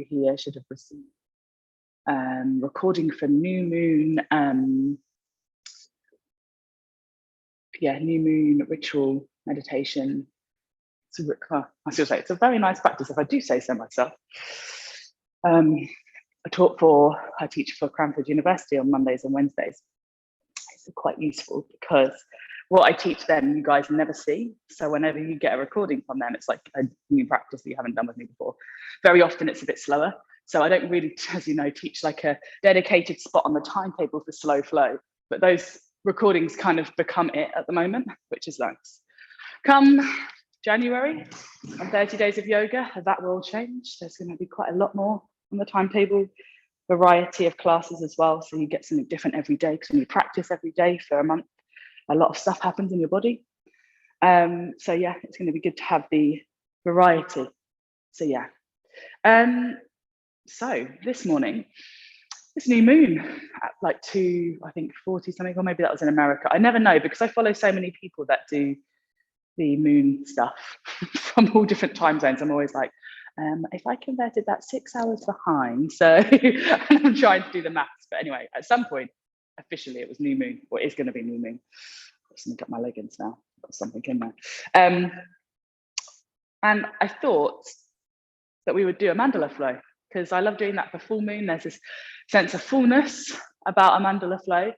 here should have received recording for new moon, new moon ritual meditation. I still say it's a very nice practice, if I do say so myself. I teach for Cranford University on Mondays and Wednesdays. It's quite useful because what I teach them, you guys never see. So whenever you get a recording from them, it's like a new practice that you haven't done with me before. Very often it's a bit slower. So I don't really, as you know, teach like a dedicated spot on the timetable for slow flow, but those recordings kind of become it at the moment, which is nice. Come January, on 30 days of yoga, that will change. There's going to be quite a lot more on the timetable, variety of classes as well. So you get something different every day, because when you practice every day for a month, a lot of stuff happens in your body. So yeah, it's going to be good to have the variety. So yeah. So this morning, this new moon at like 2:40 something, or maybe that was in America. I never know, because I follow so many people that do the moon stuff from all different time zones. I'm always like, if I converted that 6 hours behind, so I'm trying to do the maths. But anyway, at some point, officially it was new moon, or is going to be new moon. I've something got my leggings now, got something in there. And I thought that we would do a mandala flow, because I love doing that for full moon. There's this sense of fullness about a mandala flow,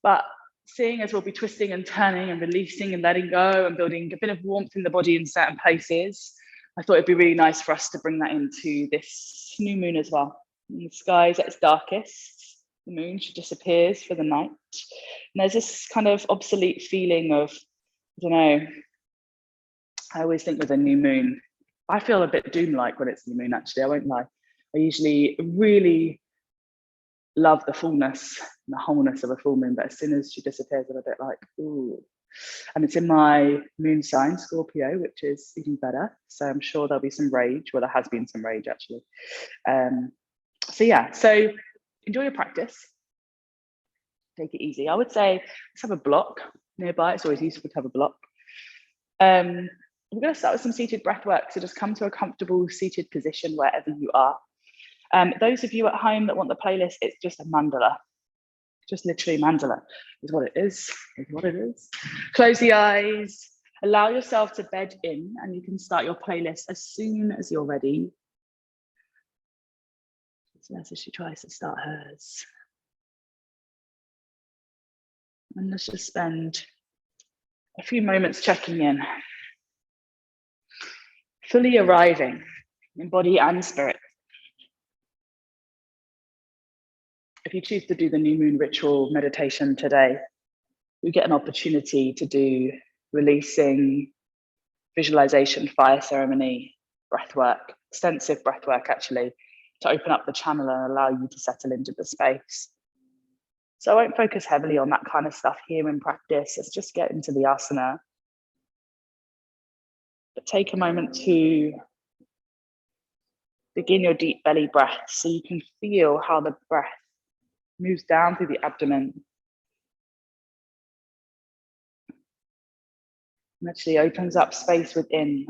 but seeing as we'll be twisting and turning and releasing and letting go and building a bit of warmth in the body in certain places, I thought it'd be really nice for us to bring that into this new moon as well. In the skies at its darkest, the moon, she disappears for the night. And there's this kind of obsolete feeling of, I don't know, I always think with a new moon, I feel a bit doom-like when it's new moon, actually, I won't lie. I usually really love the fullness and the wholeness of a full moon, but as soon as she disappears, I'm a bit like, ooh. And it's in my moon sign, Scorpio, which is even better. So I'm sure there'll be some rage. Well, there has been some rage, actually. So yeah, so enjoy your practice. Take it easy. I would say let's have a block nearby. It's always useful to have a block. We're going to start with some seated breath work. So just come to a comfortable seated position wherever you are. Those of you at home that want the playlist, it's just a mandala. Just literally mandala is what it is. Close the eyes. Allow yourself to bed in, and you can start your playlist as soon as you're ready. So as she tries to start hers. And let's just spend a few moments checking in. Fully arriving in body and spirit. If you choose to do the new moon ritual meditation today, you get an opportunity to do releasing, visualization, fire ceremony, breath work, extensive breath work actually, to open up the channel and allow you to settle into the space. So I won't focus heavily on that kind of stuff here in practice. Let's just get into the asana. But take a moment to begin your deep belly breath so you can feel how the breath moves down through the abdomen. And actually opens up space within.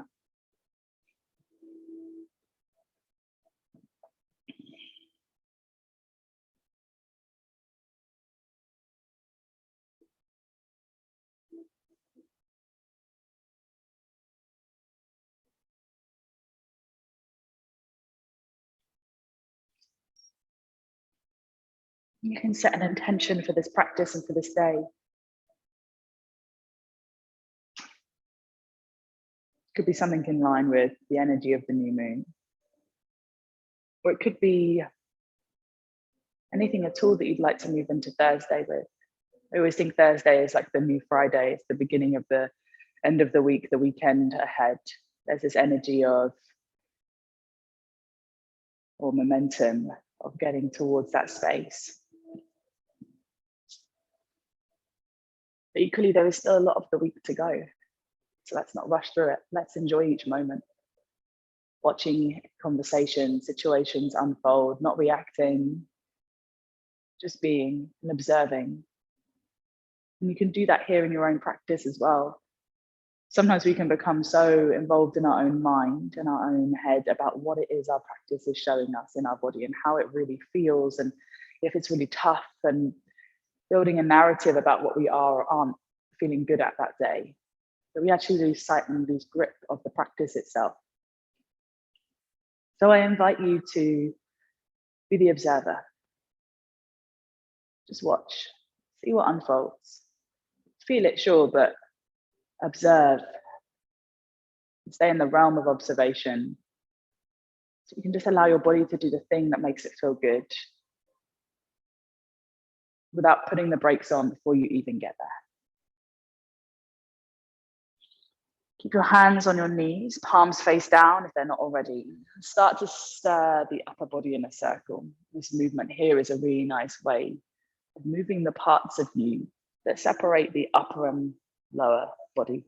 You can set an intention for this practice and for this day. Could be something in line with the energy of the new moon. Or it could be anything at all that you'd like to move into Thursday with. I always think Thursday is like the new Friday. It's the beginning of the end of the week, the weekend ahead. There's this energy of, or momentum of getting towards that space. But equally, there is still a lot of the week to go. So let's not rush through it. Let's enjoy each moment. Watching conversations, situations unfold, not reacting, just being and observing. And you can do that here in your own practice as well. Sometimes we can become so involved in our own mind and our own head about what it is our practice is showing us in our body and how it really feels, and if it's really tough, and building a narrative about what we are or aren't feeling good at that day, that we actually lose sight and lose grip of the practice itself. So I invite you to be the observer. Just watch, see what unfolds. Feel it, sure, but observe. Stay in the realm of observation. So you can just allow your body to do the thing that makes it feel good without putting the brakes on before you even get there. Keep your hands on your knees, palms face down if they're not already. Start to stir the upper body in a circle. This movement here is a really nice way of moving the parts of you that separate the upper and lower body.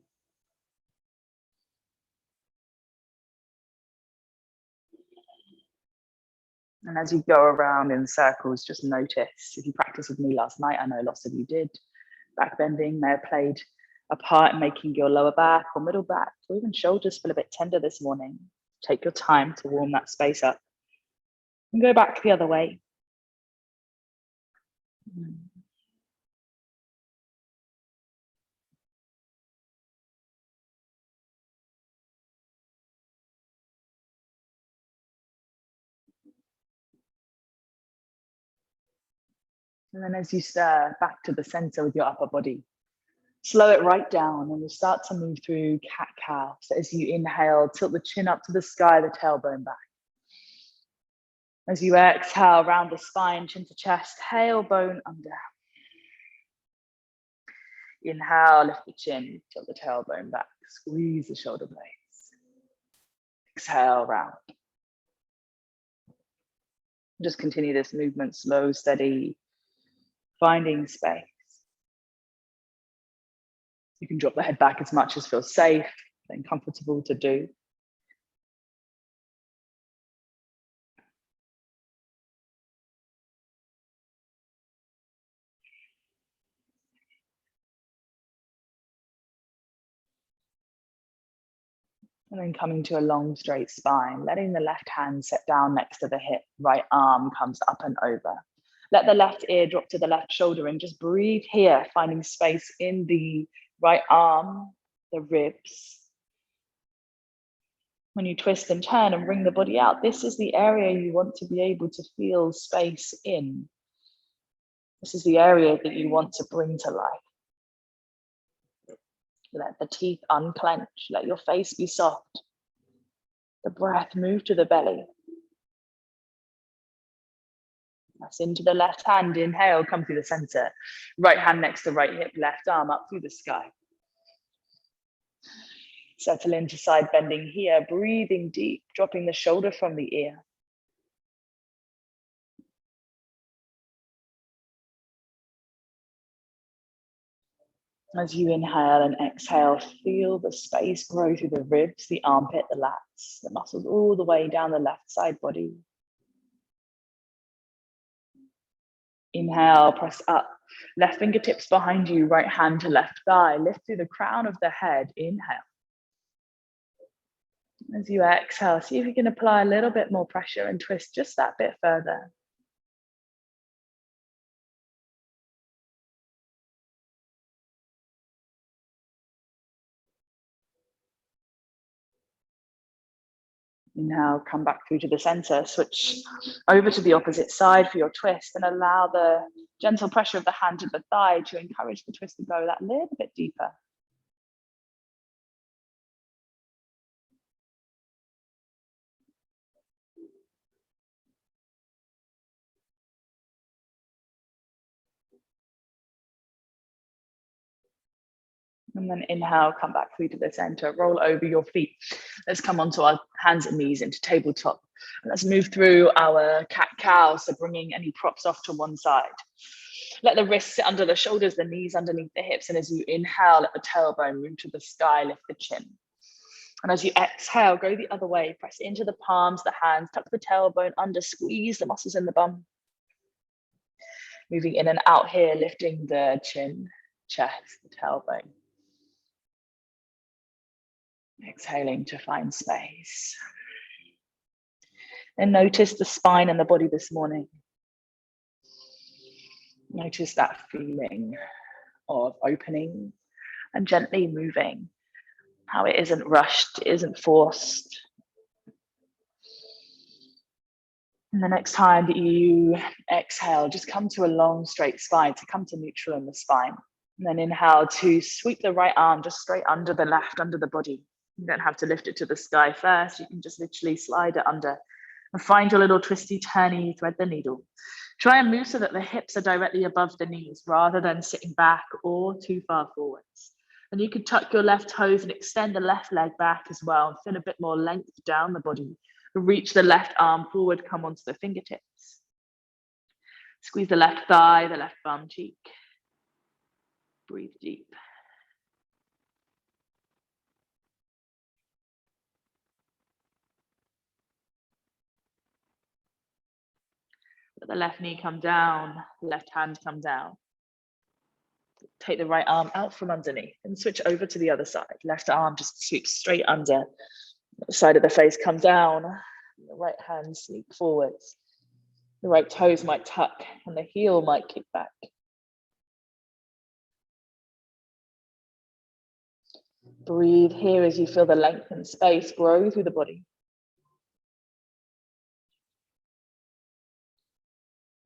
And as you go around in circles, just notice, if you practiced with me last night, I know lots of you did, back bending may have played a part in making your lower back or middle back or even shoulders feel a bit tender this morning. Take your time to warm that space up and go back the other way. And then as you stir back to the center with your upper body, slow it right down and we'll start to move through cat-cow. So as you inhale, tilt the chin up to the sky, the tailbone back. As you exhale, round the spine, chin to chest, tailbone under. Inhale, lift the chin, tilt the tailbone back, squeeze the shoulder blades. Exhale, round. Just continue this movement, slow, steady, finding space. You can drop the head back as much as feels safe and comfortable to do. And then coming to a long, straight spine, letting the left hand sit down next to the hip, right arm comes up and over. Let the left ear drop to the left shoulder and just breathe here, finding space in the right arm, the ribs. When you twist and turn and bring the body out, this is the area you want to be able to feel space in. This is the area that you want to bring to life. Let the teeth unclench, let your face be soft. The breath move to the belly. Press into the left hand, inhale, come through the center. Right hand next to right hip, left arm up through the sky. Settle into side bending here, breathing deep, dropping the shoulder from the ear. As you inhale and exhale, feel the space grow through the ribs, the armpit, the lats, the muscles all the way down the left side body. Inhale, press up, left fingertips behind you, right hand to left thigh, lift through the crown of the head, inhale. As you exhale, see if you can apply a little bit more pressure and twist just that bit further. Now come back through to the center, switch over to the opposite side for your twist and allow the gentle pressure of the hand to the thigh to encourage the twist to go that little bit deeper. And then inhale, come back through to the center, roll over your feet. Let's come onto our hands and knees into tabletop. And let's move through our cat-cow, so bringing any props off to one side. Let the wrists sit under the shoulders, the knees underneath the hips. And as you inhale, let the tailbone move to the sky, lift the chin. And as you exhale, go the other way, press into the palms, the hands, tuck the tailbone under, squeeze the muscles in the bum. Moving in and out here, lifting the chin, chest, the tailbone. Exhaling to find space. And notice the spine and the body this morning. Notice that feeling of opening and gently moving, how it isn't rushed, it isn't forced. And the next time that you exhale, just come to a long, straight spine, to come to neutral in the spine. And then inhale to sweep the right arm just straight under the left, under the body. You don't have to lift it to the sky first. You can just literally slide it under and find your little twisty, turny, thread the needle. Try and move so that the hips are directly above the knees rather than sitting back or too far forwards. And you can tuck your left toes and extend the left leg back as well and feel a bit more length down the body. Reach the left arm forward, come onto the fingertips. Squeeze the left thigh, the left bum cheek. Breathe deep. Let the left knee come down, left hand come down. Take the right arm out from underneath and switch over to the other side. Left arm just sweeps straight under. The side of the face come down. The right hand sneak forwards. The right toes might tuck and the heel might kick back. Breathe here as you feel the length and space grow through the body.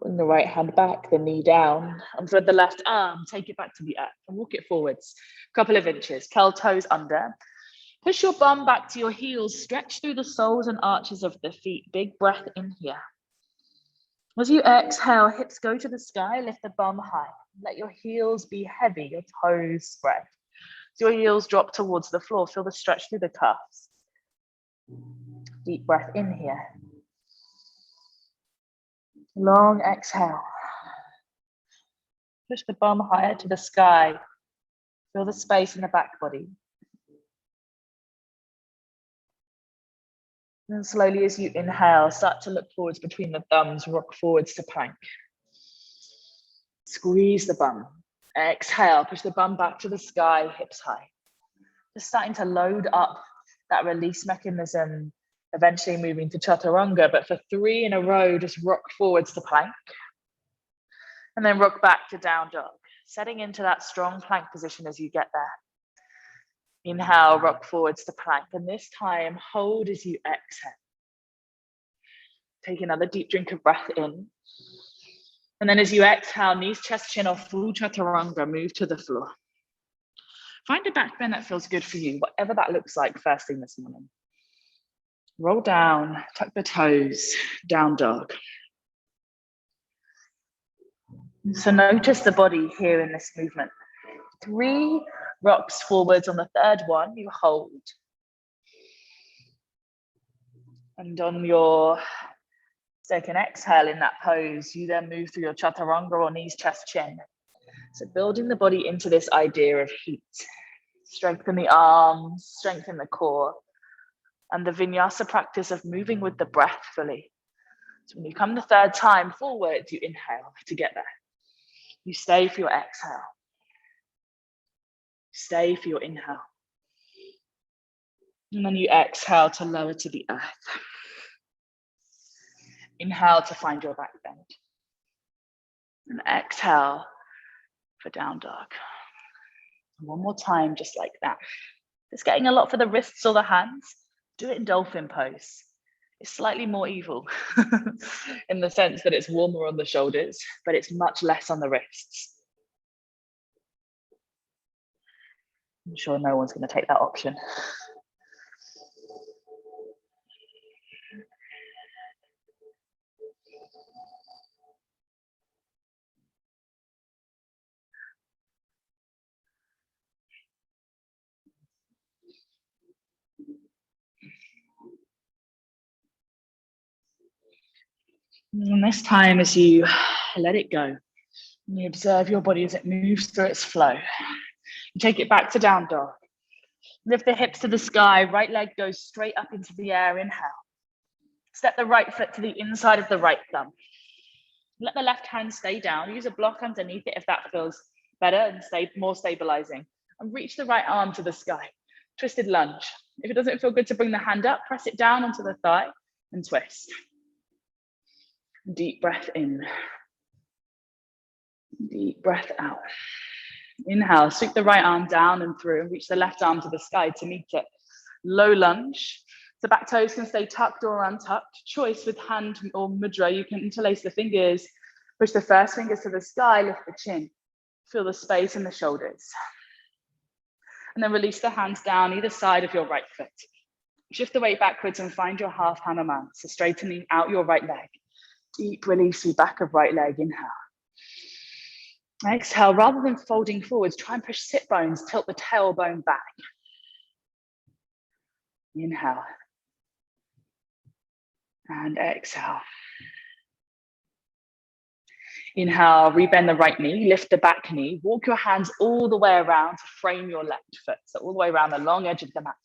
Bring the right hand back, the knee down, and thread the left arm, take it back to the earth and walk it forwards. A couple of inches, curl toes under. Push your bum back to your heels, stretch through the soles and arches of the feet. Big breath in here. As you exhale, hips go to the sky, lift the bum high. Let your heels be heavy, your toes spread. So your heels drop towards the floor, feel the stretch through the cuffs. Deep breath in here. Long exhale. Push the bum higher to the sky. Feel the space in the back body. And slowly as you inhale, start to look forwards between the thumbs, rock forwards to plank. Squeeze the bum. Exhale, push the bum back to the sky, hips high. Just starting to load up that release mechanism, eventually moving to chaturanga, but for 3 in a row, just rock forwards to plank. And then rock back to down dog, setting into that strong plank position as you get there. Inhale, rock forwards to plank, and this time hold as you exhale. Take another deep drink of breath in. And then as you exhale, knees, chest, chin, or full chaturanga, move to the floor. Find a back bend that feels good for you, whatever that looks like first thing this morning. Roll down, tuck the toes, down dog. So notice the body here in this movement. 3 rocks forwards. On the third one, you hold. And on your second exhale in that pose, you then move through your chaturanga or knees, chest, chin. So building the body into this idea of heat. Strengthen the arms, strengthen the core. And the vinyasa practice of moving with the breath fully. So when you come the third time forward, you inhale to get there. You stay for your exhale. Stay for your inhale. And then you exhale to lower to the earth. Inhale to find your back bend. And exhale for down dog. One more time, just like that. It's getting a lot for the wrists or the hands. Do it in dolphin pose. It's slightly more evil in the sense that it's warmer on the shoulders, but it's much less on the wrists. I'm sure no one's going to take that option. And this time, as you let it go, you observe your body as it moves through its flow. You take it back to down dog. Lift the hips to the sky, right leg goes straight up into the air, inhale. Step the right foot to the inside of the right thumb. Let the left hand stay down. Use a block underneath it if that feels better and stay more stabilizing. And reach the right arm to the sky. Twisted lunge. If it doesn't feel good to bring the hand up, press it down onto the thigh and twist. Deep breath in. Deep breath out. Inhale, sweep the right arm down and through and reach the left arm to the sky to meet it. Low lunge. The back toes can stay tucked or untucked. Choice with hand or mudra. You can interlace the fingers, push the first fingers to the sky, lift the chin. Feel the space in the shoulders. And then release the hands down either side of your right foot. Shift the weight backwards and find your half Hanuman. So straightening out your right leg. Deep release through back of right leg, inhale. Exhale, rather than folding forwards, try and push sit bones, tilt the tailbone back. Inhale. And exhale. Inhale, rebend the right knee, lift the back knee, walk your hands all the way around to frame your left foot. So all the way around the long edge of the mat.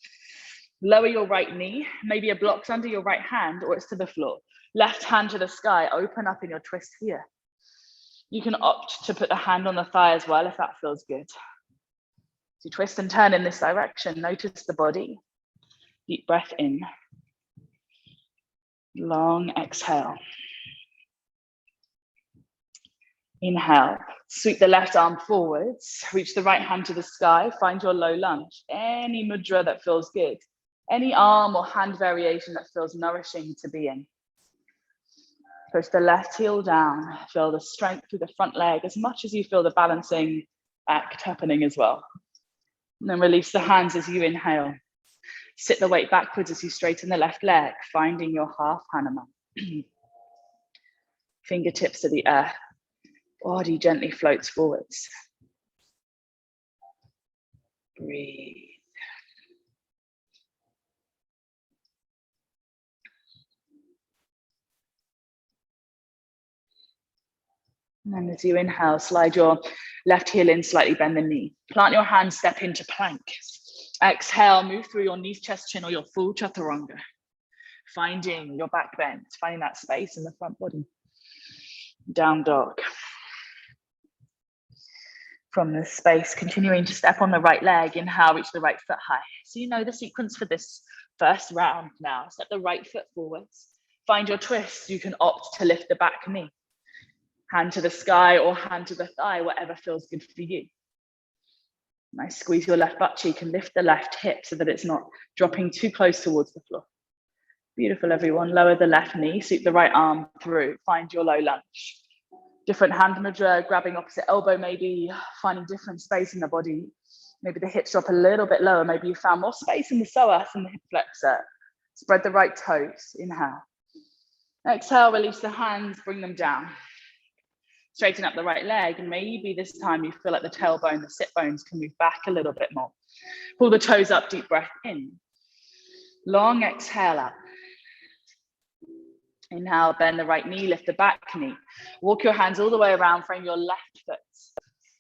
Lower your right knee, maybe a block's under your right hand or it's to the floor. Left hand to the sky, open up in your twist here. You can opt to put the hand on the thigh as well if that feels good. So twist and turn in this direction, notice the body. Deep breath in. Long exhale. Inhale, sweep the left arm forwards, reach the right hand to the sky, find your low lunge. Any mudra that feels good, any arm or hand variation that feels nourishing to be in. Push the left heel down, feel the strength through the front leg as much as you feel the balancing act happening as well. And then release the hands as you inhale. Sit the weight backwards as you straighten the left leg, finding your half Hanuman. Fingertips to the earth. Body gently floats forwards. Breathe. And then as you inhale, slide your left heel in, slightly bend the knee. Plant your hands, step into plank. Exhale, move through your knees, chest, chin, or your full chaturanga. Finding your back bend, finding that space in the front body. Down dog. From this space, continuing to step on the right leg, inhale, reach the right foot high. So you know the sequence for this first round now. Step the right foot forwards. Find your twist. You can opt to lift the back knee. Hand to the sky or hand to the thigh, whatever feels good for you. Nice, squeeze your left butt cheek and lift the left hip so that it's not dropping too close towards the floor. Beautiful, everyone. Lower the left knee, sweep the right arm through, find your low lunge. Different hand mudra, grabbing opposite elbow, maybe finding different space in the body. Maybe the hips drop a little bit lower. Maybe you found more space in the psoas and the hip flexor. Spread the right toes, inhale. Exhale, release the hands, bring them down. Straighten up the right leg, and maybe this time you feel like the tailbone, the sit bones can move back a little bit more. Pull the toes up, deep breath in. Long exhale out. Inhale, bend the right knee, lift the back knee. Walk your hands all the way around, frame your left foot.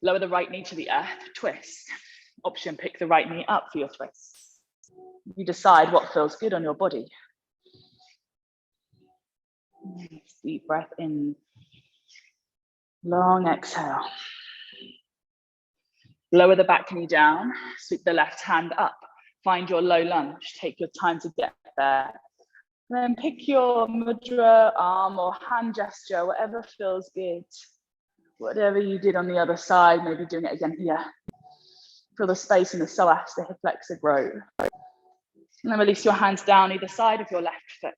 Lower the right knee to the earth, twist. Option, pick the right knee up for your twist. You decide what feels good on your body. Deep breath in. Long exhale. Lower the back knee down, sweep the left hand up. Find your low lunge, take your time to get there. Then pick your mudra, arm or hand gesture, whatever feels good. Whatever you did on the other side, maybe doing it again here. Feel the space in the psoas, the hip flexor grow. And then release your hands down either side of your left foot.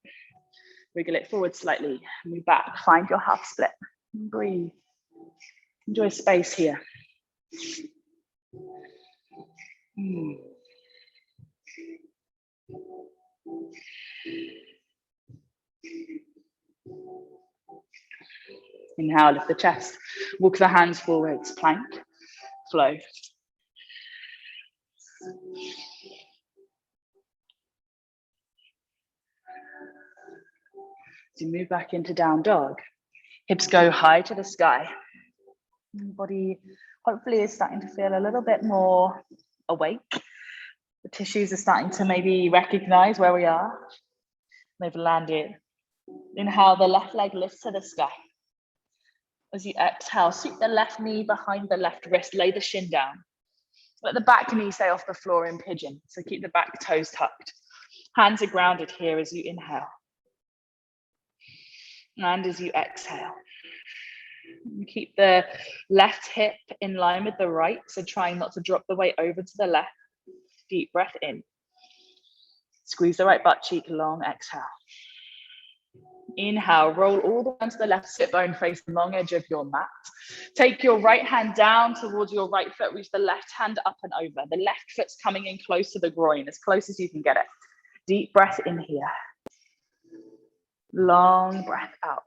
Wriggle it forward slightly, move back, find your half split. Breathe. Enjoy space here. Inhale, lift the chest. Walk the hands forwards, plank, flow. So you move back into down dog. Hips go high to the sky. Body hopefully is starting to feel a little bit more awake. The tissues are starting to maybe recognize where we are. They've landed. Inhale, the left leg lifts to the sky. As you exhale, sweep the left knee behind the left wrist, lay the shin down. Let the back knee stay off the floor in pigeon. So keep the back toes tucked. Hands are grounded here as you inhale. And as you exhale. Keep the left hip in line with the right. So trying not to drop the weight over to the left. Deep breath in. Squeeze the right butt cheek, long exhale. Inhale, roll all the way onto the left sit bone, face the long edge of your mat. Take your right hand down towards your right foot, reach the left hand up and over. The left foot's coming in close to the groin, as close as you can get it. Deep breath in here. Long breath out.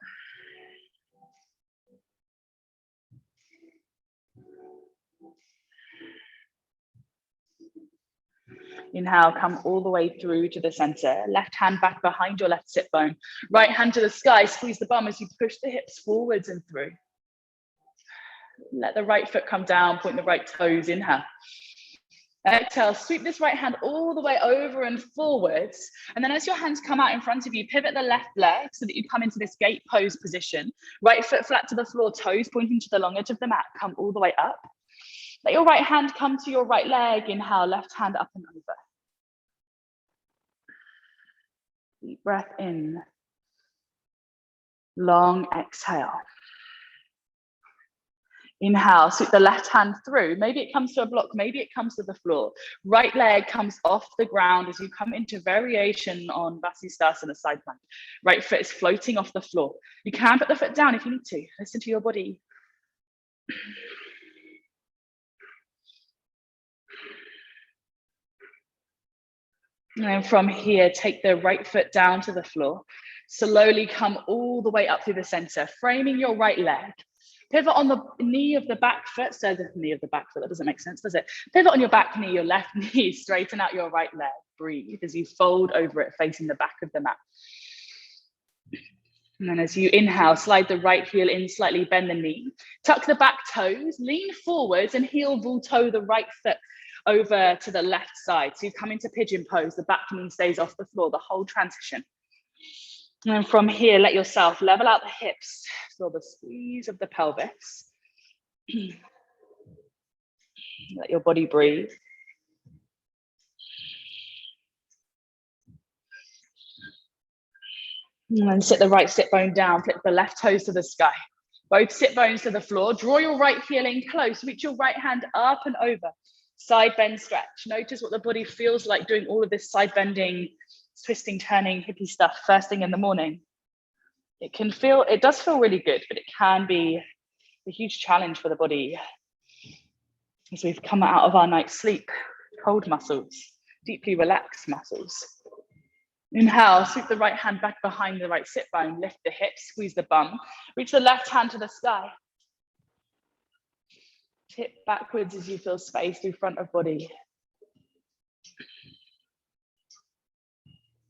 Inhale, come all the way through to the center. Left hand back behind your left sit bone. Right hand to the sky. Squeeze the bum as you push the hips forwards and through. Let the right foot come down, point the right toes, inhale. Exhale, sweep this right hand all the way over and forwards. And then as your hands come out in front of you, pivot the left leg so that you come into this gate pose position. Right foot flat to the floor, toes pointing to the long edge of the mat. Come all the way up. Let your right hand come to your right leg. Inhale, left hand up and over. Deep breath in. Long exhale. Inhale, sweep the left hand through. Maybe it comes to a block, maybe it comes to the floor. Right leg comes off the ground as you come into variation on Vasisthasana side plank. Right foot is floating off the floor. You can put the foot down if you need to. Listen to your body. And then from here, take the right foot down to the floor. Slowly come all the way up through the center, framing your right leg. Pivot on the knee of the back foot. So the knee of the back foot, that doesn't make sense, does it? Pivot on your back knee, your left knee, straighten out your right leg. Breathe as you fold over it, facing the back of the mat. And then as you inhale, slide the right heel in slightly, bend the knee. Tuck the back toes, lean forwards and heel toe the right foot over to the left side. So you come into pigeon pose, the back knee stays off the floor, the whole transition. And then from here, let yourself level out the hips, feel the squeeze of the pelvis. Let your body breathe. And then sit the right sit bone down, flip the left toes to the sky. Both sit bones to the floor. Draw your right heel in close, reach your right hand up and over. Side bend stretch. Notice what the body feels like doing all of this side bending, twisting, turning, hippie stuff first thing in the morning. It does feel really good, but it can be a huge challenge for the body as we've come out of our night's sleep. Cold muscles, deeply relaxed muscles. Inhale, sweep the right hand back behind the right sit bone, lift the hips, squeeze the bum, reach the left hand to the sky. Tip backwards as you feel space through front of body.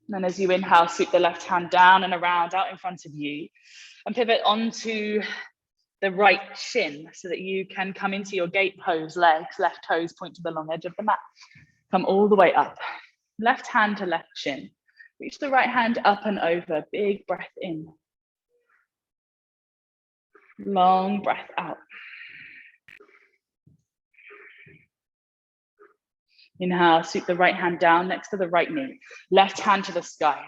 And then as you inhale, sweep the left hand down and around out in front of you and pivot onto the right shin so that you can come into your gate pose, legs, left toes point to the long edge of the mat. Come all the way up. Left hand to left shin. Reach the right hand up and over. Big breath in. Long breath out. Inhale, sweep the right hand down next to the right knee. Left hand to the sky.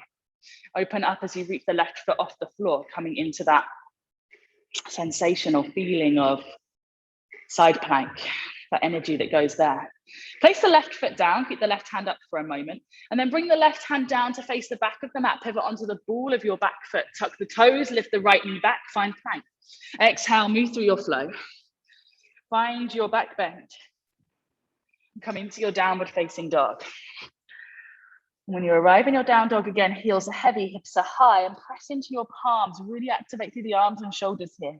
Open up as you reach the left foot off the floor, coming into that sensation or feeling of side plank, that energy that goes there. Place the left foot down, keep the left hand up for a moment, and then bring the left hand down to face the back of the mat, pivot onto the ball of your back foot, tuck the toes, lift the right knee back, find plank. Exhale, move through your flow. Find your back bend. Come into your downward facing dog. When you arrive in your down dog again, heels are heavy, hips are high, and press into your palms. Really activate through the arms and shoulders here.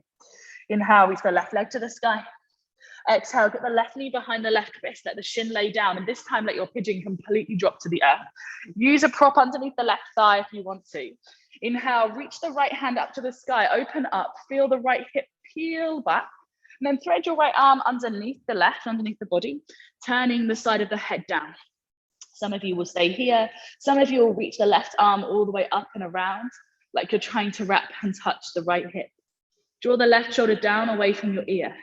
Inhale, reach the left leg to the sky. Exhale, get the left knee behind the left wrist, let the shin lay down, and this time let your pigeon completely drop to the earth. Use a prop underneath the left thigh if you want to. Inhale, reach the right hand up to the sky, open up, feel the right hip peel back, and then thread your right arm underneath the left, underneath the body, turning the side of the head down. Some of you will stay here. Some of you will reach the left arm all the way up and around, like you're trying to wrap and touch the right hip. Draw the left shoulder down away from your ear.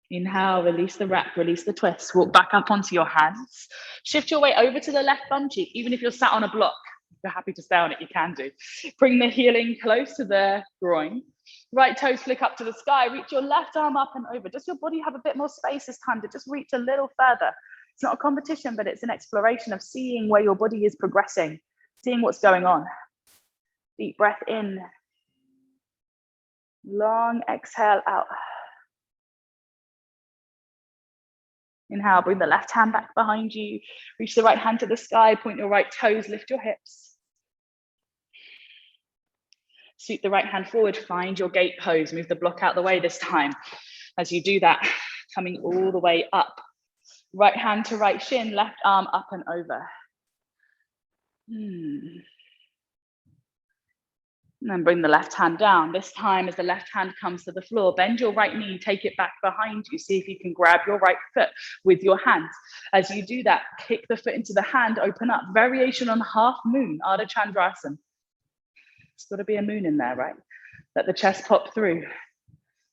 Inhale, release the wrap, release the twist. Walk back up onto your hands. Shift your weight over to the left bum cheek. Even if you're sat on a block, if you're happy to stay on it, you can do. Bring the heel in close to the groin. Right toes flick up to the sky. Reach your left arm up and over. Does your body have a bit more space this time to just reach a little further? It's not a competition, but it's an exploration of seeing where your body is progressing, seeing what's going on. Deep breath in. Long exhale out. Inhale, bring the left hand back behind you. Reach the right hand to the sky, point your right toes, lift your hips. Sweep the right hand forward, find your gate pose. Move the block out the way this time. As you do that, coming all the way up. Right hand to right shin, left arm up and over. And then bring the left hand down. This time as the left hand comes to the floor, bend your right knee, take it back behind you. See if you can grab your right foot with your hands. As you do that, kick the foot into the hand, open up. Variation on half moon, Ardha Chandrasana. It's got to be a moon in there, right? Let the chest pop through.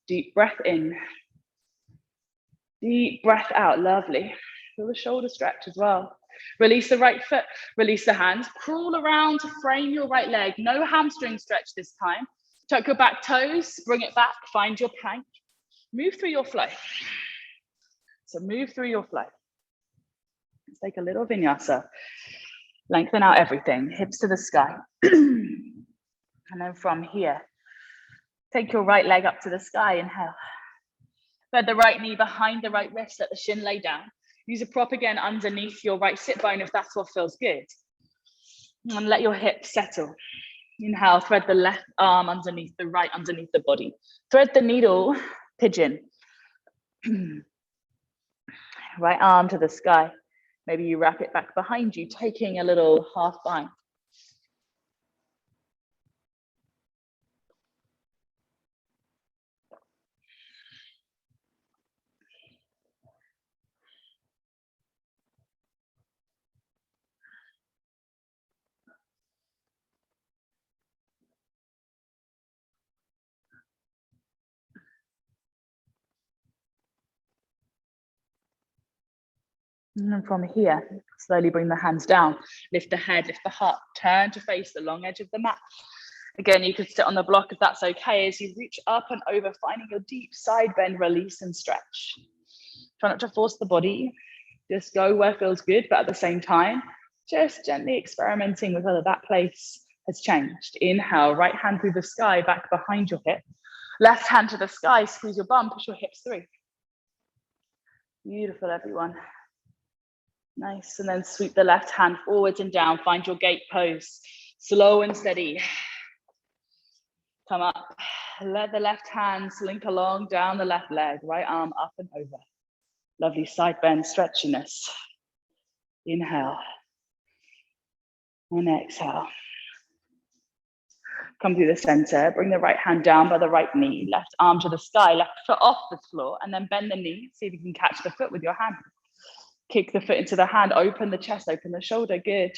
Deep breath in. Deep breath out, lovely. Feel the shoulder stretch as well. Release the right foot, release the hands, crawl around to frame your right leg. No hamstring stretch this time. Tuck your back toes, bring it back, find your plank. Move through your flow. So move through your flow. Let's take a little vinyasa. Lengthen out everything, hips to the sky. And then from here, take your right leg up to the sky, inhale. Thread the right knee behind the right wrist, let the shin lay down. Use a prop again underneath your right sit bone if that's what feels good. And let your hips settle. Inhale, thread the left arm underneath the right, underneath the body. Thread the needle, pigeon. Right arm to the sky. Maybe you wrap it back behind you, taking a little half bind. And then from here, slowly bring the hands down. Lift the head, lift the heart. Turn to face the long edge of the mat. Again, you could sit on the block if that's okay. As you reach up and over, finding your deep side bend, release and stretch. Try not to force the body. Just go where feels good, but at the same time, just gently experimenting with whether that place has changed. Inhale, right hand through the sky, back behind your hip. Left hand to the sky, squeeze your bum, push your hips through. Beautiful, everyone. Nice, and then sweep the left hand forwards and down, find your gate pose. Slow and steady. Come up, let the left hand slink along down the left leg, right arm up and over. Lovely side bend stretchiness. Inhale and exhale. Come through the center, bring the right hand down by the right knee, left arm to the sky, left foot off the floor, and then bend the knee. See if you can catch the foot with your hand. Kick the foot into the hand, open the chest, open the shoulder, good.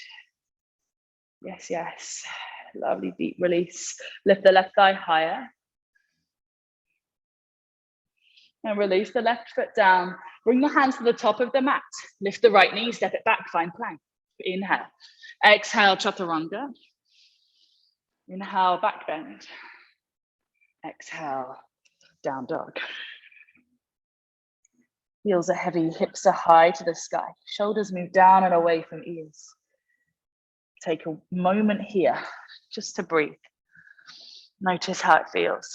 Yes, yes. Lovely deep release. Lift the left thigh higher. And release the left foot down. Bring the hands to the top of the mat. Lift the right knee, step it back, find plank. Inhale. Exhale, chaturanga. Inhale, back bend. Exhale, down dog. Heels are heavy, hips are high to the sky. Shoulders move down and away from ears. Take a moment here just to breathe. Notice how it feels.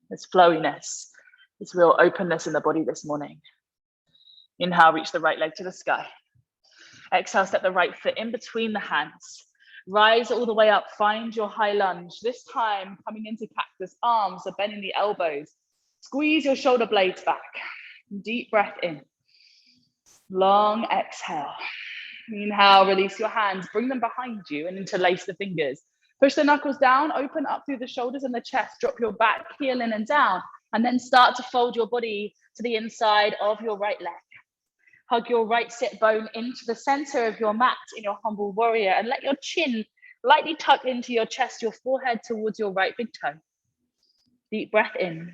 There's flowiness, there's real openness in the body this morning. Inhale, reach the right leg to the sky. Exhale, step the right foot in between the hands. Rise all the way up, find your high lunge. This time, coming into cactus, arms are bending the elbows. Squeeze your shoulder blades back. Deep breath in. Long exhale. Inhale, release your hands, bring them behind you and interlace the fingers. Push the knuckles down, open up through the shoulders and the chest, drop your back heel in and down, and then start to fold your body to the inside of your right leg. Hug your right sit bone into the center of your mat in your humble warrior and let your chin lightly tuck into your chest, your forehead towards your right big toe. Deep breath in.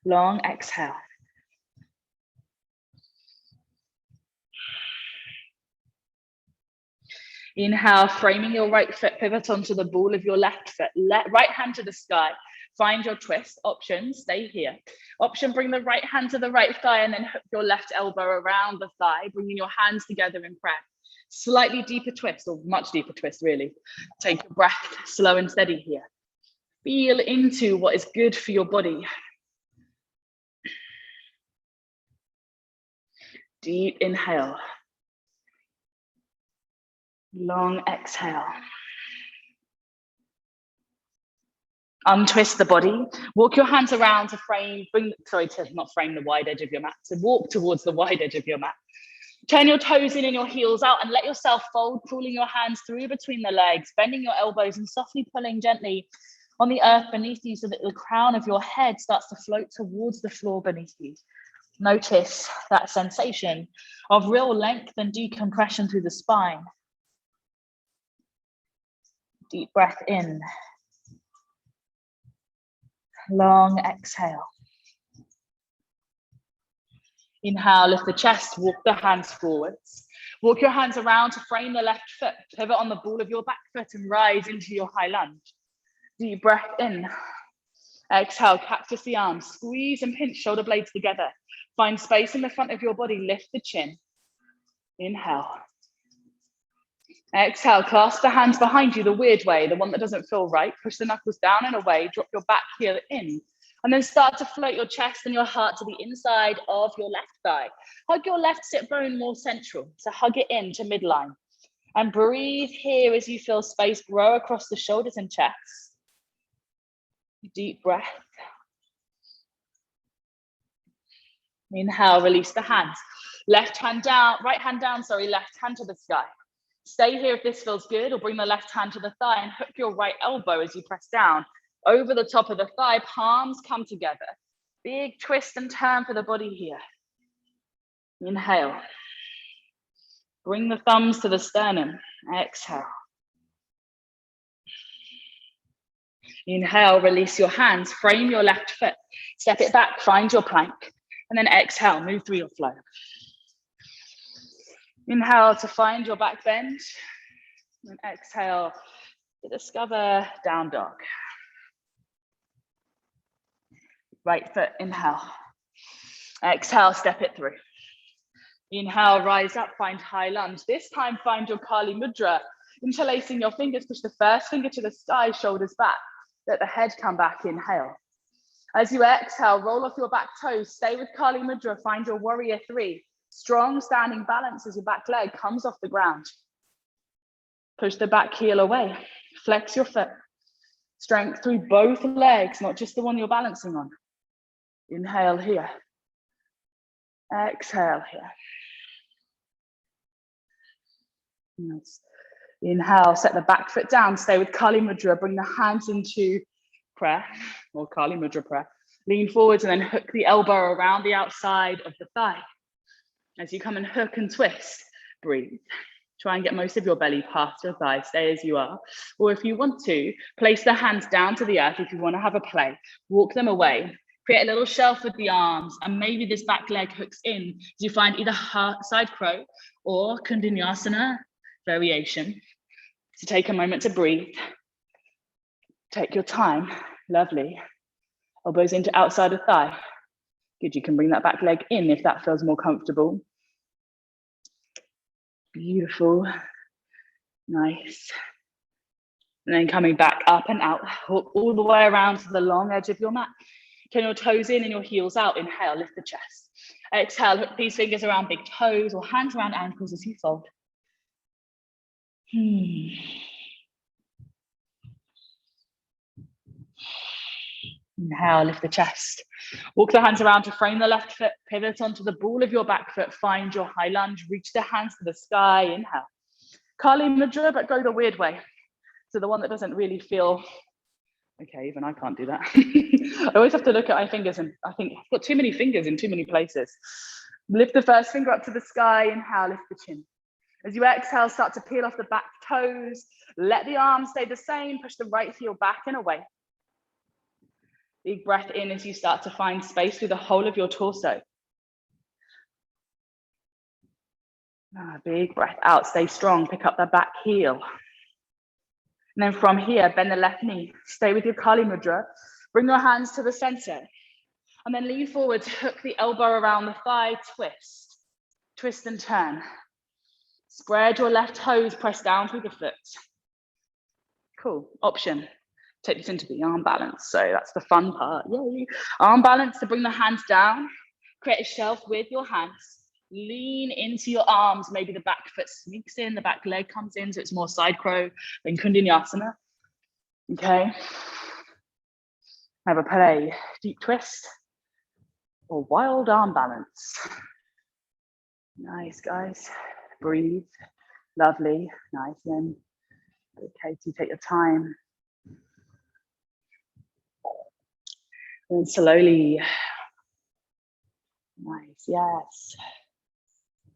Long exhale. Inhale, framing your right foot, pivot onto the ball of your left foot. Right hand to the sky. Find your twist. Option, stay here. Option, bring the right hand to the right thigh and then hook your left elbow around the thigh, bringing your hands together in prayer. Slightly deeper twist, or much deeper twist, really. Take a breath, slow and steady here. Feel into what is good for your body. Deep inhale. Long exhale. Untwist the body. Walk your hands around to frame, not frame the wide edge of your mat, to walk towards the wide edge of your mat. Turn your toes in and your heels out and let yourself fold, crawling your hands through between the legs, bending your elbows and softly pulling gently on the earth beneath you so that the crown of your head starts to float towards the floor beneath you. Notice that sensation of real length and decompression through the spine. Deep breath in. Long exhale. Inhale, lift the chest, walk the hands forwards. Walk your hands around to frame the left foot. Pivot on the ball of your back foot and rise into your high lunge. Deep breath in. Exhale, cactus the arms. Squeeze and pinch shoulder blades together. Find space in the front of your body. Lift the chin. Inhale. Exhale, clasp the hands behind you the weird way, the one that doesn't feel right. Push the knuckles down and away. Drop your back heel in. And then start to float your chest and your heart to the inside of your left thigh. Hug your left sit bone more central. So hug it in to midline. And breathe here as you feel space grow across the shoulders and chest. Deep breath. Inhale, release the hands. Right hand down, left hand to the sky. Stay here if this feels good, or bring the left hand to the thigh and hook your right elbow as you press down. Over the top of the thigh, palms come together. Big twist and turn for the body here. Inhale. Bring the thumbs to the sternum. Exhale. Inhale, release your hands, frame your left foot, step it back, find your plank, and then exhale, move through your flow. Inhale to find your back bend, and exhale to discover down dog. Right foot, inhale. Exhale, step it through. Inhale, rise up, find high lunge. This time, find your Kali Mudra. Interlacing your fingers, push the first finger to the sky, shoulders back. Let the head come back, inhale. As you exhale, roll off your back toes. Stay with Kali Mudra, find your warrior three. Strong standing balance as your back leg comes off the ground. Push the back heel away. Flex your foot. Strength through both legs, not just the one you're balancing on. Inhale here. Exhale here. Nice. Inhale, set the back foot down. Stay with Kali Mudra. Bring the hands into prayer, or Kali Mudra prayer. Lean forwards and then hook the elbow around the outside of the thigh. As you come and hook and twist, breathe. Try and get most of your belly past your thigh. Stay as you are. Or if you want to, place the hands down to the earth. If you want to have a play, walk them away. Create a little shelf with the arms, and maybe this back leg hooks in. You find either side crow or Kundinyasana variation. So take a moment to breathe. Take your time. Lovely. Elbows into outside of thigh. Good, you can bring that back leg in if that feels more comfortable. Beautiful. Nice. And then coming back up and out, all the way around to the long edge of your mat. Turn your toes in and your heels out. Inhale, lift the chest. Exhale, hook these fingers around big toes or hands around ankles as you fold. Inhale, lift the chest. Walk the hands around to frame the left foot, pivot onto the ball of your back foot, find your high lunge, reach the hands to the sky, inhale. Kali Mudra, but go the weird way. So the one that doesn't really feel, okay, even I can't do that. I always have to look at my fingers and I think I've got too many fingers in too many places. Lift the first finger up to the sky, inhale, lift the chin. As you exhale, start to peel off the back toes. Let the arms stay the same, push the right heel back and away. Big breath in as you start to find space through the whole of your torso. Big breath out, stay strong, pick up the back heel. And then from here, bend the left knee, stay with your Kali Mudra, bring your hands to the center, and then lean forward, hook the elbow around the thigh, twist and turn. Spread your left toes, press down through the foot. Cool, option. Take this into the arm balance. So that's the fun part, yay. Arm balance to bring the hands down, create a shelf with your hands. Lean into your arms, maybe the back foot sneaks in, the back leg comes in, so it's more side crow than Kundalini. Okay. Have a play, deep twist, or wild arm balance. Nice, guys. Breathe. Lovely. Nice. Then, okay, so take your time. And slowly. Nice, yes.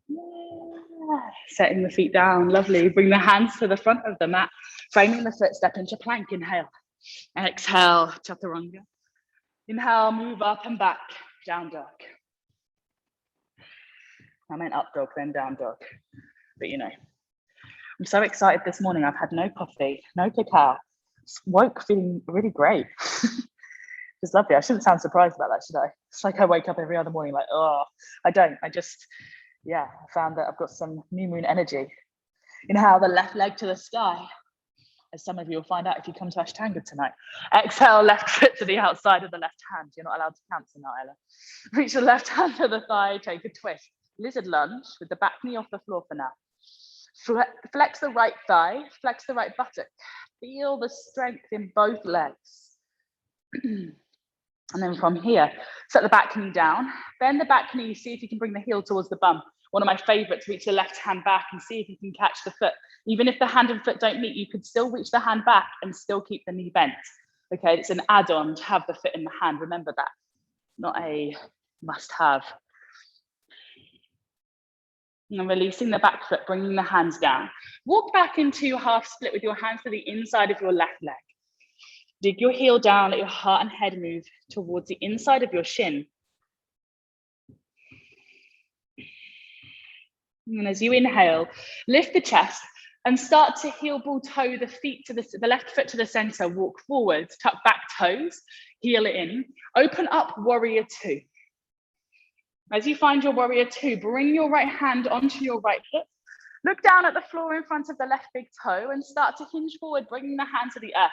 Yeah. Setting the feet down, lovely. Bring the hands to the front of the mat, framing the foot, step into plank, inhale. Exhale, chaturanga. Inhale, move up and back, down dog. I meant up dog, then down dog. But you know, I'm so excited this morning. I've had no coffee, no cacao. Woke feeling really great. It's lovely. I shouldn't sound surprised about that, should I? It's like I wake up every other morning like, oh, I don't. I just, yeah, I found that I've got some new moon energy. Inhale the left leg to the sky. As some of you will find out if you come to Ashtanga tonight. Exhale, left foot to the outside of the left hand. You're not allowed to cancel now, Ella. Reach the left hand to the thigh, take a twist. Lizard lunge with the back knee off the floor for now. Flex the right thigh, flex the right buttock. Feel the strength in both legs. And then from here, set the back knee down, bend the back knee, see if you can bring the heel towards the bum. One of my favorites, reach the left hand back and see if you can catch the foot. Even if the hand and foot don't meet, you could still reach the hand back and still keep the knee bent. Okay, it's an add-on to have the foot in the hand. Remember that, not a must-have. And releasing the back foot, bringing the hands down. Walk back into half split with your hands to the inside of your left leg. Dig your heel down, let your heart and head move towards the inside of your shin. And as you inhale, lift the chest and start to heel ball toe the feet to the left foot to the center. Walk forwards, tuck back toes, heel it in. Open up warrior two. As you find your warrior two, bring your right hand onto your right hip. Look down at the floor in front of the left big toe and start to hinge forward, bringing the hand to the earth.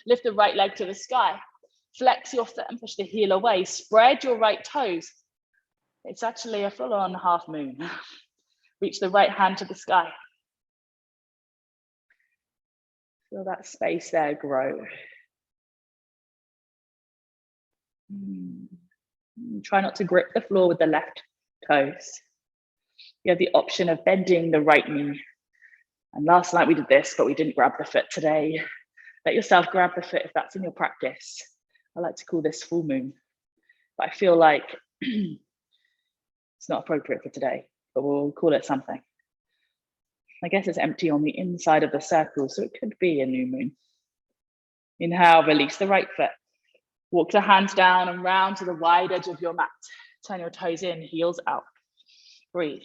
Lift the right leg to the sky. Flex your foot and push the heel away. Spread your right toes. It's actually a full-on half moon. Reach the right hand to the sky. Feel that space there grow. Try not to grip the floor with the left toes. You have the option of bending the right knee. And last night we did this, but we didn't grab the foot today. Let yourself grab the foot if that's in your practice. I like to call this full moon, but I feel like it's not appropriate for today, but we'll call it something. I guess it's empty on the inside of the circle, so it could be a new moon. Inhale, release the right foot. Walk the hands down and round to the wide edge of your mat. Turn your toes in, heels out. Breathe.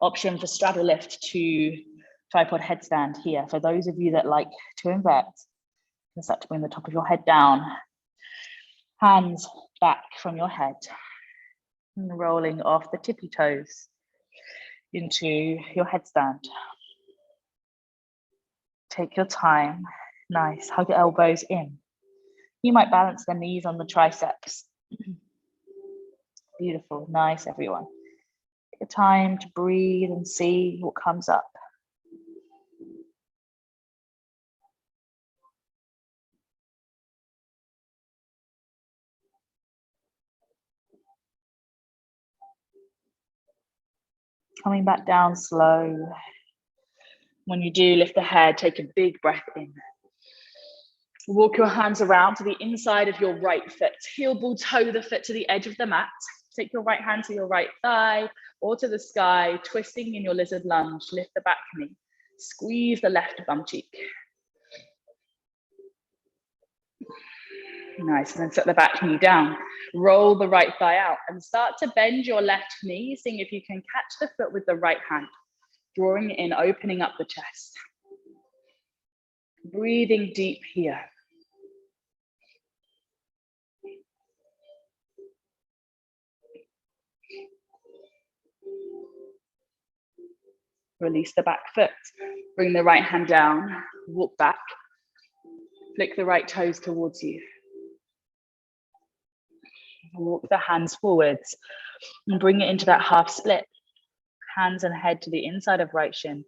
Option for straddle lift to tripod headstand here. For those of you that like to invert, you start to bring the top of your head down. Hands back from your head. And rolling off the tippy toes into your headstand. Take your time. Nice. Hug your elbows in. You might balance the knees on the triceps. Beautiful. Nice, everyone. Take your time to breathe and see what comes up. Coming back down slow. When you do lift the head, take a big breath in. Walk your hands around to the inside of your right foot. Heel ball toe the foot to the edge of the mat. Take your right hand to your right thigh or to the sky, twisting in your lizard lunge. Lift the back knee. Squeeze the left bum cheek. Nice, and then set the back knee down. Roll the right thigh out and start to bend your left knee, seeing if you can catch the foot with the right hand, drawing it in, opening up the chest. Breathing deep here. Release the back foot. Bring the right hand down, walk back. Flick the right toes towards you. Walk the hands forwards and bring it into that half split. Hands and head to the inside of right shin.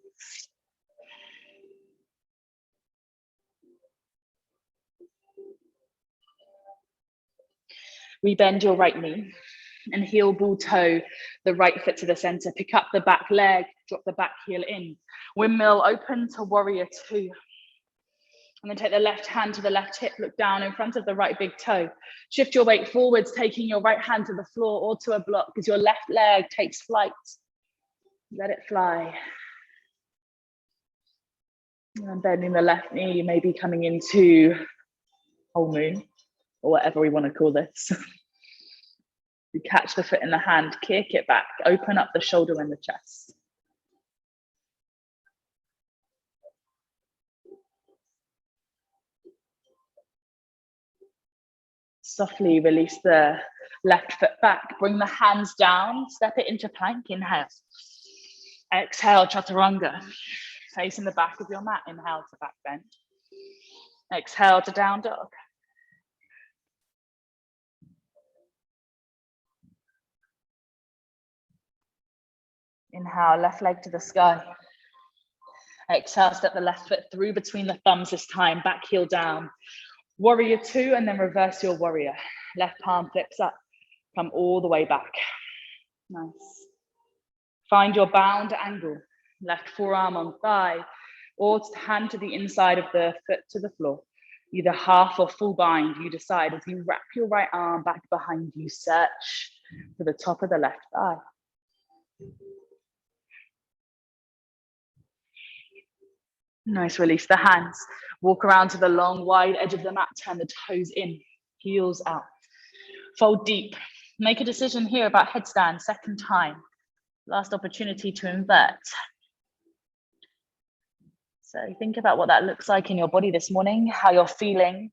Rebend your right knee and heel ball toe the right foot to the center. Pick up the back leg, drop the back heel in. Windmill open to warrior two. And then take the left hand to the left hip, look down in front of the right big toe. Shift your weight forwards, taking your right hand to the floor or to a block as your left leg takes flight. Let it fly. And bending the left knee, maybe coming into whole moon or whatever we want to call this. You catch the foot in the hand, kick it back, open up the shoulder and the chest. Softly release the left foot back, bring the hands down, step it into plank, inhale. Exhale, chaturanga. Facing the back of your mat, inhale to back bend. Exhale to down dog. Inhale, left leg to the sky. Exhale, step the left foot through between the thumbs this time, back heel down. Warrior two, and then reverse your warrior. Left palm flips up, come all the way back. Nice. Find your bound angle. Left forearm on thigh, or hand to the inside of the foot to the floor. Either half or full bind, you decide. As you wrap your right arm back behind you, search for the top of the left thigh. Nice, release the hands. Walk around to the long, wide edge of the mat, turn the toes in, heels out. Fold deep. Make a decision here about headstand, second time. Last opportunity to invert. So think about what that looks like in your body this morning, how you're feeling.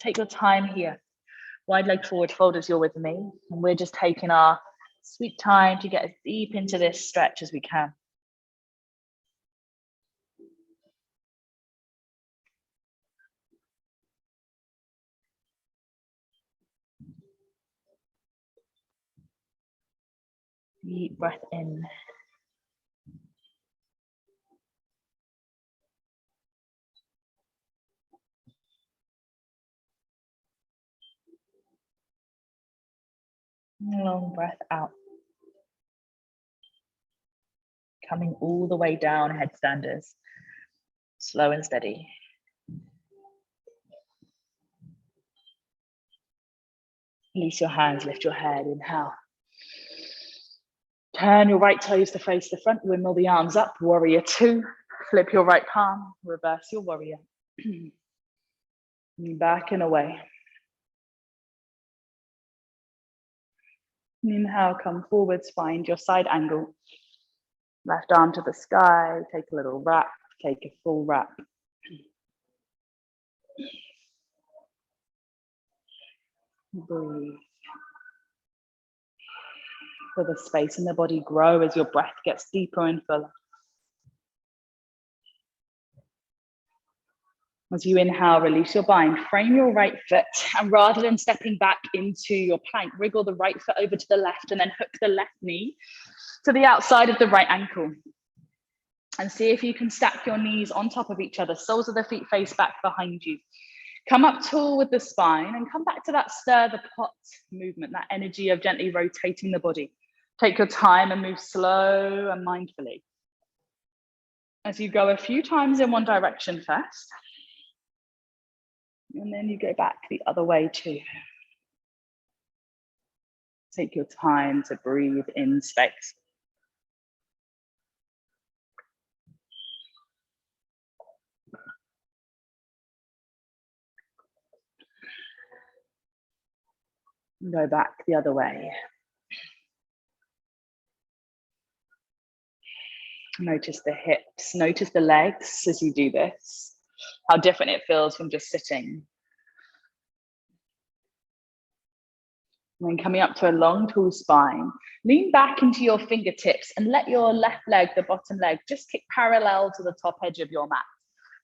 Take your time here. Wide leg forward fold as you're with me. And we're just taking our sweet time to get as deep into this stretch as we can. Deep breath in. Long breath out. Coming all the way down, headstanders. Slow and steady. Release your hands, lift your head, inhale. Turn your right toes to face the front, windmill the arms up, warrior two. Flip your right palm, reverse your warrior. Back and away. Inhale, come forwards, find your side angle. Left arm to the sky, take a little wrap, take a full wrap. Breathe. Feel the space in the body grow as your breath gets deeper and fuller. As you inhale, release your bind, frame your right foot, and rather than stepping back into your plank, wriggle the right foot over to the left and then hook the left knee to the outside of the right ankle. And see if you can stack your knees on top of each other, soles of the feet face back behind you. Come up tall with the spine and come back to that stir the pot movement, that energy of gently rotating the body. Take your time and move slow and mindfully. As you go a few times in one direction first, and then you go back the other way too. Take your time to breathe in space. And go back the other way. Notice the hips, notice the legs as you do this, how different it feels from just sitting. And then coming up to a long, tall spine, lean back into your fingertips and let your left leg, the bottom leg, just kick parallel to the top edge of your mat.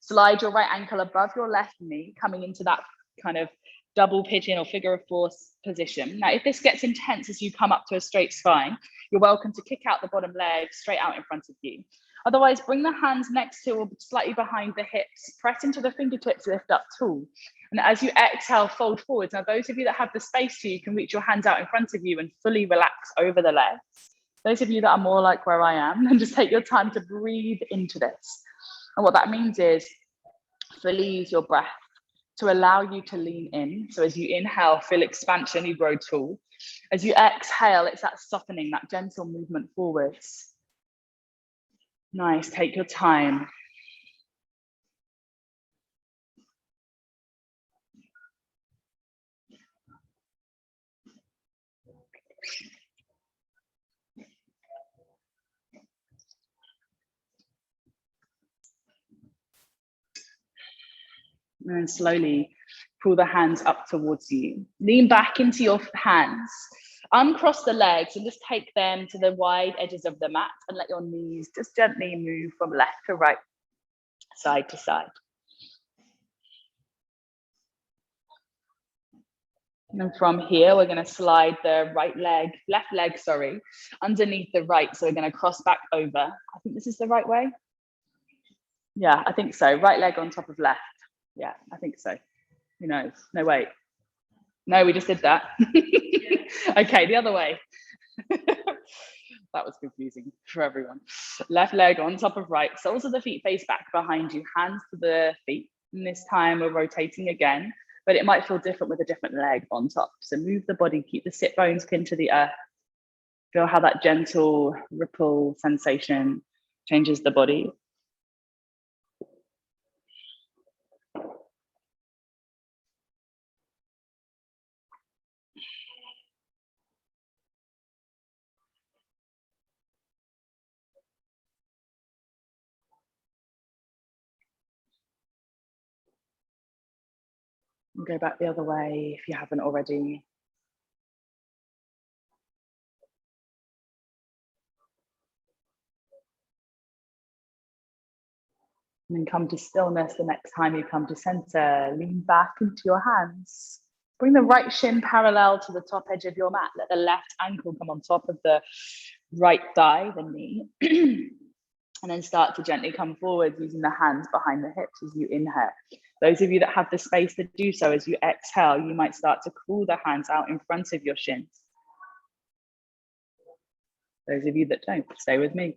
Slide your right ankle above your left knee, coming into that kind of double pigeon or figure of four position. Now, if this gets intense as you come up to a straight spine, you're welcome to kick out the bottom leg straight out in front of you. Otherwise, bring the hands next to or slightly behind the hips, press into the fingertips, lift up tall. And as you exhale, fold forwards. Now, those of you that have the space to, you can reach your hands out in front of you and fully relax over the legs. Those of you that are more like where I am, then just take your time to breathe into this. And what that means is fully use your breath to allow you to lean in. So as you inhale, feel expansion, you grow tall. As you exhale, it's that softening, that gentle movement forwards. Nice, take your time. And then slowly pull the hands up towards you. Lean back into your hands. Uncross the legs and just take them to the wide edges of the mat and let your knees just gently move from left to right, side to side. And from here, we're going to slide the left leg, underneath the right. So we're going to cross back over. I think this is the right way. Yeah, I think so. Right leg on top of left. Yeah, I think so. Who knows? No, wait. No, we just did that. Okay, the other way. That was confusing for everyone. Left leg on top of right. Soles of the feet face back behind you, hands to the feet. And this time we're rotating again, but it might feel different with a different leg on top. So move the body, keep the sit bones pinned to the earth. Feel how that gentle ripple sensation changes the body. And go back the other way if you haven't already. And then come to stillness the next time you come to center. Lean back into your hands. Bring the right shin parallel to the top edge of your mat. Let the left ankle come on top of the right thigh, the knee. And then start to gently come forward using the hands behind the hips as you inhale. Those of you that have the space to do so, as you exhale, you might start to crawl the hands out in front of your shins. Those of you that don't, stay with me.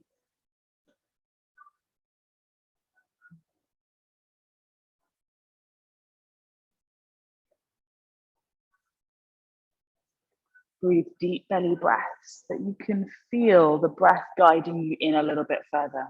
Breathe deep belly breaths so that you can feel the breath guiding you in a little bit further.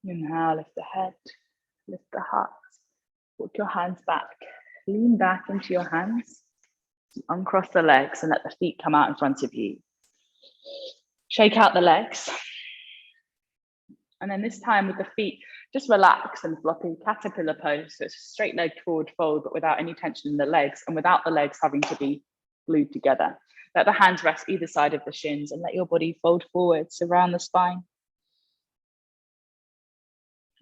Inhale, lift the head, lift the heart. Put your hands back. Lean back into your hands. Uncross the legs and let the feet come out in front of you. Shake out the legs. And then this time with the feet, just relax and floppy caterpillar pose. So it's a straight leg forward fold, but without any tension in the legs and without the legs having to be glued together. Let the hands rest either side of the shins and let your body fold forwards around the spine.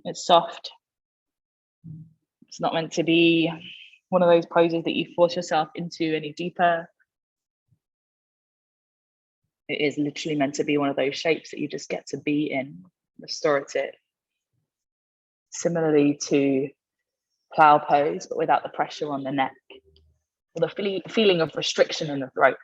It's soft. It's not meant to be one of those poses that you force yourself into any deeper. It is literally meant to be one of those shapes that you just get to be in, restorative. Similarly to plow pose, but without the pressure on the neck, or the feeling of restriction in the throat.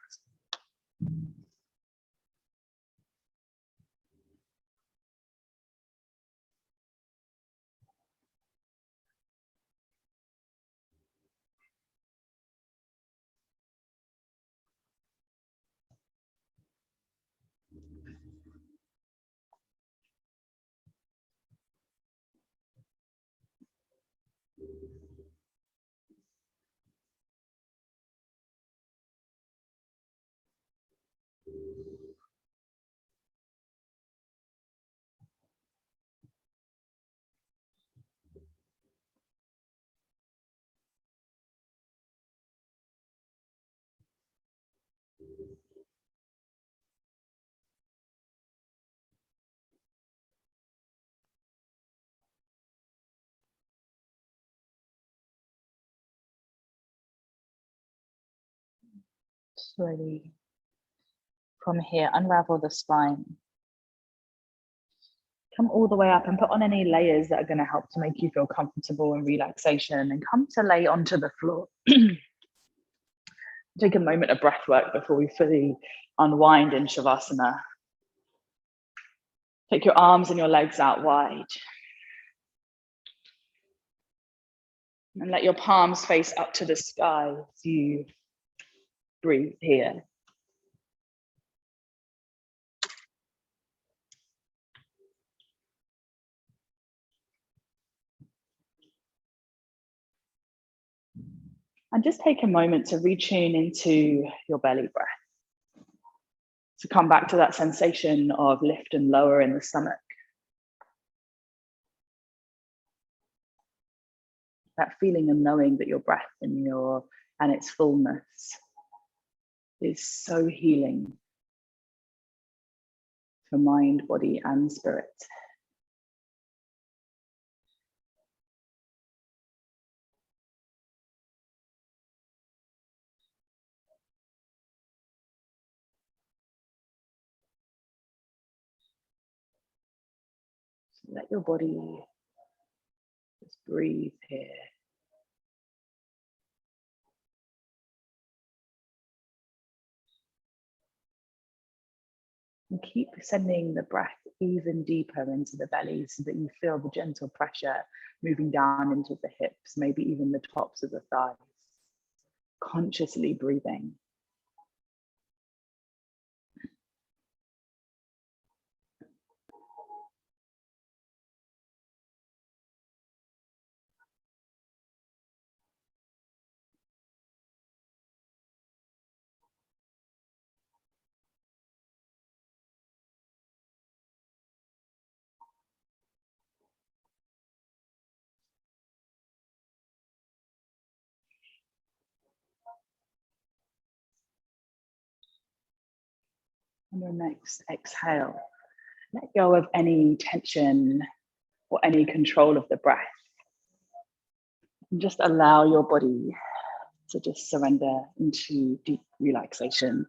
Slowly from here, unravel the spine. Come all the way up and put on any layers that are going to help to make you feel comfortable and relaxation, and come to lay onto the floor. Take a moment of breath work before we fully unwind in Shavasana. Take your arms and your legs out wide. And let your palms face up to the sky as you breathe here. And just take a moment to retune into your belly breath. To come back to that sensation of lift and lower in the stomach. That feeling of knowing that your breath and its fullness is so healing for mind, body, and spirit. So let your body just breathe here. And keep sending the breath even deeper into the belly so that you feel the gentle pressure moving down into the hips, maybe even the tops of the thighs. Consciously breathing. On your next exhale, let go of any tension or any control of the breath. And just allow your body to just surrender into deep relaxation.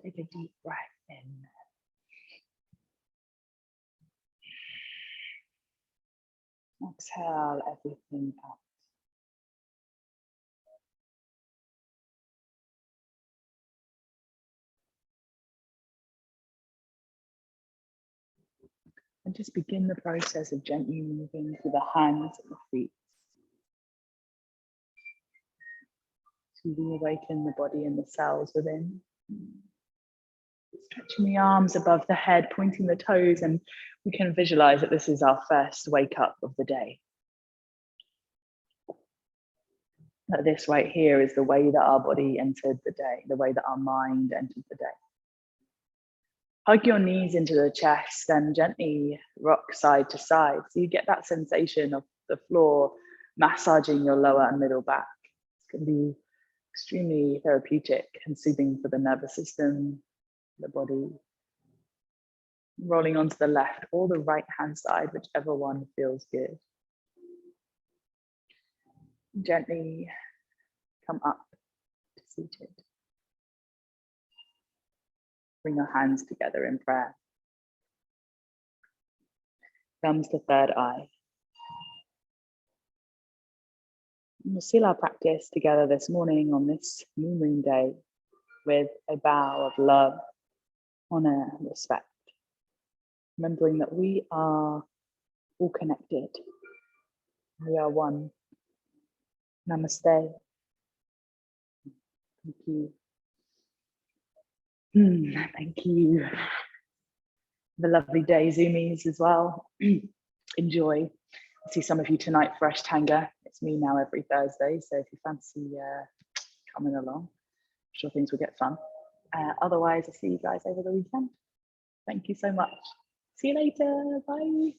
Take a deep breath in. Exhale everything out. And just begin the process of gently moving through the hands and the feet to reawaken the body and the cells within. Stretching the arms above the head, pointing the toes, and we can visualize that this is our first wake up of the day. That this right here is the way that our body entered the day, the way that our mind entered the day. Hug your knees into the chest and gently rock side to side. So you get that sensation of the floor massaging your lower and middle back. It can be extremely therapeutic and soothing for the nervous system, the body. Rolling onto the left or the right hand side, whichever one feels good. Gently come up to seated. Bring your hands together in prayer. Comes the third eye. And we'll seal our practice together this morning on this new moon day with a bow of love, honor, and respect. Remembering that we are all connected. We are one. Namaste. Thank you. Thank you. The lovely day, Zoomies, as well. Enjoy. I see some of you tonight for Ashtanga. It's me now every Thursday, so if you fancy coming along, I'm sure things will get fun. Otherwise, I'll see you guys over the weekend. Thank you so much. See you later. Bye.